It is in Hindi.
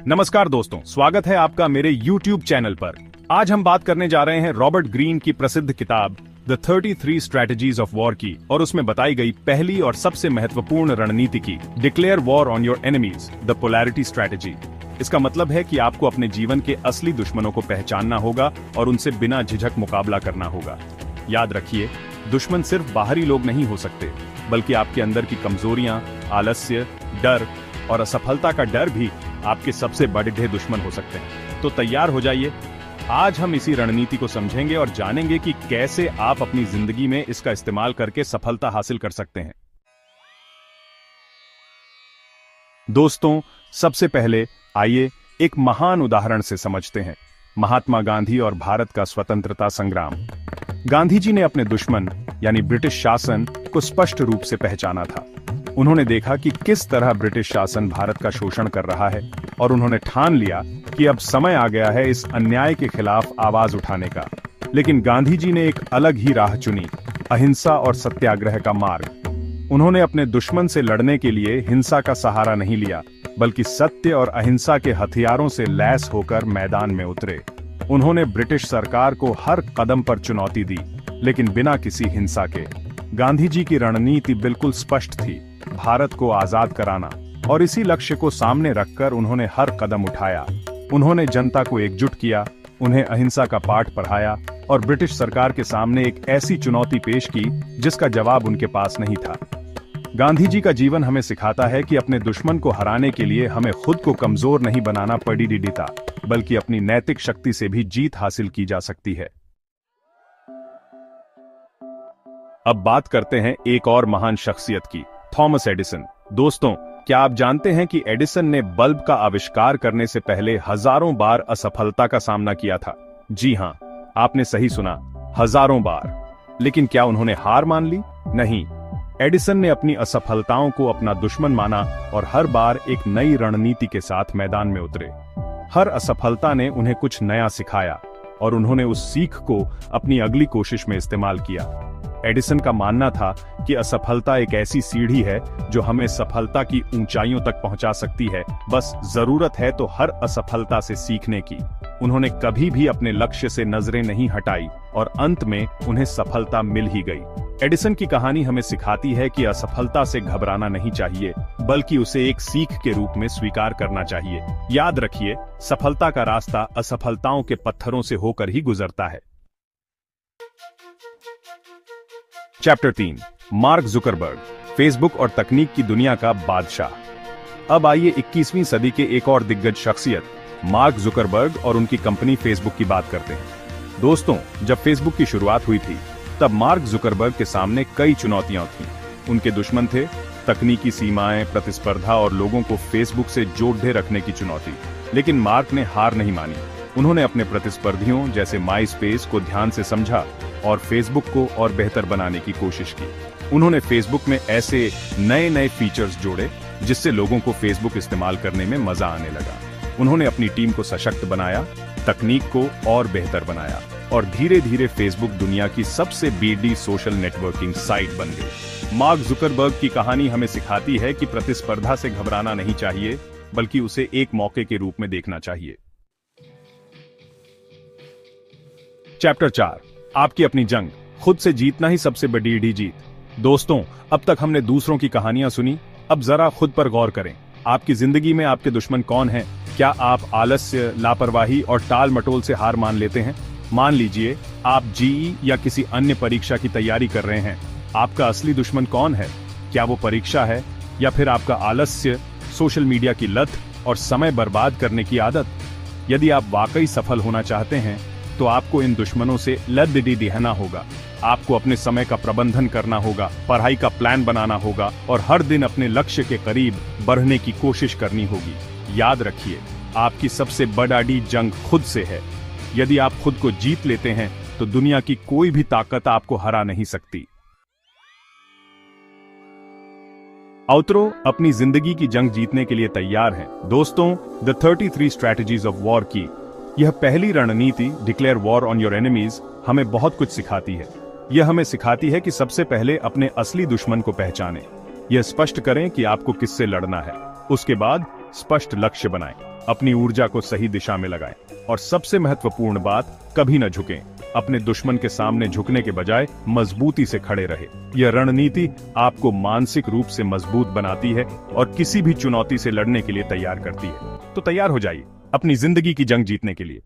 नमस्कार दोस्तों, स्वागत है आपका मेरे YouTube चैनल पर। आज हम बात करने जा रहे हैं रॉबर्ट ग्रीन की प्रसिद्ध किताब द 33 स्ट्रेटजीज ऑफ वॉर की और उसमें बताई गई पहली और सबसे महत्वपूर्ण रणनीति की, declare war on your enemies, the polarity strategy. इसका मतलब है कि आपको अपने जीवन के असली दुश्मनों को पहचानना होगा और उनसे बिना झिझक मुकाबला करना होगा। याद रखिए, दुश्मन सिर्फ बाहरी लोग नहीं हो सकते, बल्कि आपके अंदर की कमजोरियां, आलस्य, डर और असफलता का डर भी आपके सबसे बड़े दुश्मन हो सकते हैं। तो तैयार हो जाइए, आज हम इसी रणनीति को समझेंगे और जानेंगे कि कैसे आप अपनी जिंदगी में इसका इस्तेमाल करके सफलता हासिल कर सकते हैं। दोस्तों, सबसे पहले आइए एक महान उदाहरण से समझते हैं, महात्मा गांधी और भारत का स्वतंत्रता संग्राम। गांधी जी ने अपने दुश्मन यानी ब्रिटिश शासन को स्पष्ट रूप से पहचाना था। उन्होंने देखा कि किस तरह ब्रिटिश शासन भारत का शोषण कर रहा है और उन्होंने ठान लिया कि अब समय आ गया है इस अन्याय के खिलाफ आवाज उठाने का। लेकिन गांधी जी ने एक अलग ही राह चुनी, अहिंसा और सत्याग्रह का मार्ग। उन्होंने अपने दुश्मन से लड़ने के लिए हिंसा का सहारा नहीं लिया, बल्कि सत्य और अहिंसा के हथियारों से लैस होकर मैदान में उतरे। उन्होंने ब्रिटिश सरकार को हर कदम पर चुनौती दी, लेकिन बिना किसी हिंसा के। गांधी जी की रणनीति बिल्कुल स्पष्ट थी, भारत को आजाद कराना, और इसी लक्ष्य को सामने रखकर उन्होंने हर कदम उठाया। उन्होंने जनता को एकजुट किया, उन्हें अहिंसा का पाठ पढ़ाया और ब्रिटिश सरकार के सामने एक ऐसी चुनौती पेश की जिसका जवाब उनके पास नहीं था। गांधी जी का जीवन हमें सिखाता है कि अपने दुश्मन को हराने के लिए हमें खुद को कमजोर नहीं बनाना पड़ता, बल्कि अपनी नैतिक शक्ति से भी जीत हासिल की जा सकती है। अब बात करते हैं एक और महान शख्सियत की, थॉमस एडिसन। दोस्तों, क्या आप जानते हैं कि एडिसन ने बल्ब का आविष्कार करने से पहले हजारों बार असफलता का सामना किया था? जी हां, आपने सही सुना, हजारों बार। लेकिन क्या उन्होंने हार मान ली? नहीं। एडिसन ने अपनी असफलताओं को अपना दुश्मन माना और हर बार एक नई रणनीति के साथ मैदान में उतरे। हर असफलता ने उन्हें कुछ नया सिखाया और उन्होंने उस सीख को अपनी अगली कोशिश में इस्तेमाल किया। एडिसन का मानना था कि असफलता एक ऐसी सीढ़ी है जो हमें सफलता की ऊंचाइयों तक पहुंचा सकती है, बस जरूरत है तो हर असफलता से सीखने की। उन्होंने कभी भी अपने लक्ष्य से नजरें नहीं हटाई और अंत में उन्हें सफलता मिल ही गई। एडिसन की कहानी हमें सिखाती है कि असफलता से घबराना नहीं चाहिए, बल्कि उसे एक सीख के रूप में स्वीकार करना चाहिए। याद रखिए, सफलता का रास्ता असफलताओं के पत्थरों से होकर ही गुजरता है। चैप्टर 3, मार्क जुकरबर्ग, फेसबुक और तकनीक की दुनिया का बादशाह। अब आइए 21वीं सदी के एक और दिग्गज शख्सियत मार्क जुकरबर्ग और उनकी कंपनी फेसबुक की बात करते हैं। दोस्तों, जब फेसबुक की शुरुआत हुई थी, तब मार्क जुकरबर्ग के सामने कई चुनौतियां थीं। उनके दुश्मन थे तकनीकी सीमाएं, प्रतिस्पर्धा और लोगों को फेसबुक से जोड़े रखने की चुनौती। लेकिन मार्क ने हार नहीं मानी। उन्होंने अपने प्रतिस्पर्धियों जैसे माईस्पेस को ध्यान से समझा और फेसबुक को और बेहतर बनाने की कोशिश की। उन्होंने फेसबुक में ऐसे नए नए फीचर्स जोड़े जिससे लोगों को फेसबुक इस्तेमाल करने में मजा आने लगा। उन्होंने अपनी टीम को सशक्त बनाया, तकनीक को और बेहतर बनाया और धीरे धीरे फेसबुक दुनिया की सबसे बड़ी सोशल नेटवर्किंग साइट बन गई। मार्क जुकरबर्ग की कहानी हमें सिखाती है कि प्रतिस्पर्धा से घबराना नहीं चाहिए, बल्कि उसे एक मौके के रूप में देखना चाहिए। चैप्टर 4, आपकी अपनी जंग, खुद से जीतना ही सबसे बड़ी जीत। दोस्तों, अब तक हमने दूसरों की कहानियां सुनी, अब जरा खुद पर गौर करें। आपकी जिंदगी में आपके दुश्मन कौन हैं? क्या आप आलस्य, लापरवाही और टाल मटोल से हार मान लेते हैं? मान लीजिए आप जीई या किसी अन्य परीक्षा की तैयारी कर रहे हैं। आपका असली दुश्मन कौन है? क्या वो परीक्षा है या फिर आपका आलस्य, सोशल मीडिया की लत और समय बर्बाद करने की आदत? यदि आप वाकई सफल होना चाहते हैं तो आपको इन दुश्मनों से लड़ना होगा। आपको अपने समय का प्रबंधन करना होगा, पढ़ाई का प्लान बनाना होगा और हर दिन अपने लक्ष्य के करीब बढ़ने की कोशिश करनी होगी। याद रखिए, आपकी सबसे बड़ी जंग खुद से है। यदि आप खुद को जीत लेते हैं तो दुनिया की कोई भी ताकत आपको हरा नहीं सकती। आउटरो अपनी जिंदगी की जंग जीतने के लिए तैयार हैं। दोस्तों, द 33 स्ट्रेटजीज ऑफ वॉर की यह पहली रणनीति, declare war on your enemies, हमें बहुत कुछ सिखाती है। यह हमें सिखाती है कि सबसे पहले अपने असली दुश्मन को पहचानें। यह स्पष्ट करें कि आपको किससे लड़ना है। उसके बाद स्पष्ट लक्ष्य बनाएं, अपनी ऊर्जा को सही दिशा में लगाएं और सबसे महत्वपूर्ण बात, कभी न झुकें। अपने दुश्मन के सामने झुकने के बजाय मजबूती से खड़े रहे। यह रणनीति आपको मानसिक रूप से मजबूत बनाती है और किसी भी चुनौती से लड़ने के लिए तैयार करती है। तो तैयार हो जाइए अपनी जिंदगी की जंग जीतने के लिए।